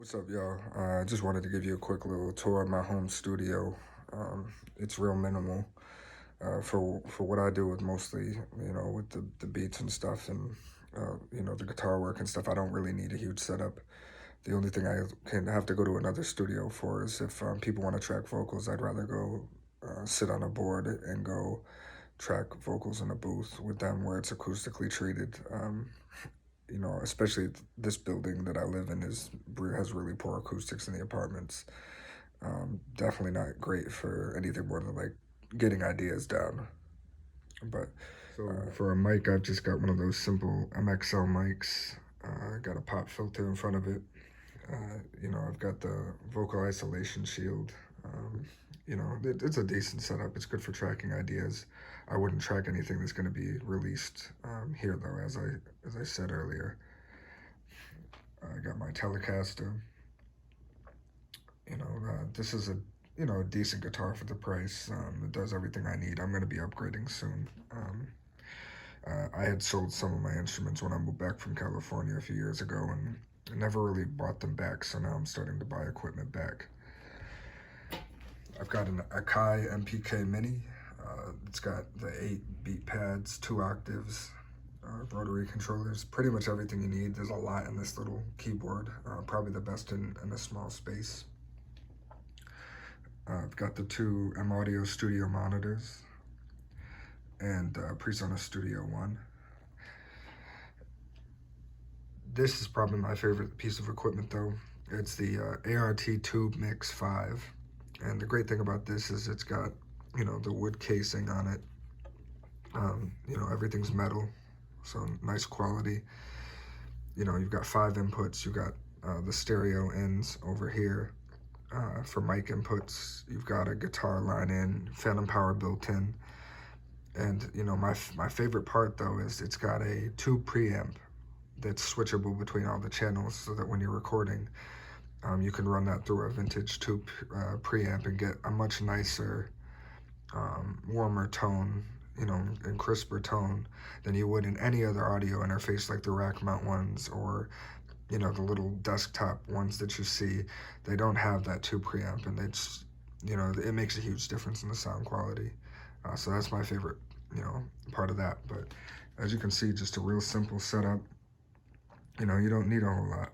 What's up, y'all? I just wanted to give you a quick little tour of my home studio. It's real minimal for what I do with mostly, with the beats and stuff and, the guitar work and stuff. I don't really need a huge setup. The only thing I can have to go to another studio for is if people want to track vocals, I'd rather go sit on a board and go track vocals in a booth with them where it's acoustically treated. Especially this building that I live in has really poor acoustics in the apartments. Definitely not great for anything more than like getting ideas down. But for a mic, I've just got one of those simple MXL mics. Got a pop filter in front of it. I've got the vocal isolation shield. It's a decent setup. It's good for tracking ideas. I wouldn't track anything that's going to be released here, though, as I said earlier. I got my Telecaster. This is a decent guitar for the price. It does everything I need. I'm going to be upgrading soon. I had sold some of my instruments when I moved back from California a few years ago, and I never really bought them back, so now I'm starting to buy equipment back. I've got an Akai MPK Mini. It's got the 8 beat pads, 2 octaves, rotary controllers, pretty much everything you need. There's a lot in this little keyboard, probably the best in a small space. I've got the 2 M Audio Studio monitors and PreSonus Studio One. This is probably my favorite piece of equipment though. It's the ART Tube Mix 5. And the great thing about this is it's got, the wood casing on it. Everything's metal, so nice quality. You've got 5 inputs. You've got the stereo ends over here. For mic inputs, you've got a guitar line in, phantom power built in. And, my favorite part though is it's got a tube preamp that's switchable between all the channels so that when you're recording, you can run that through a vintage tube preamp and get a much nicer, warmer tone, and crisper tone than you would in any other audio interface like the rack mount ones or, the little desktop ones that you see. They don't have that tube preamp, and it's, it makes a huge difference in the sound quality. So that's my favorite, part of that. But as you can see, just a real simple setup. You don't need a whole lot.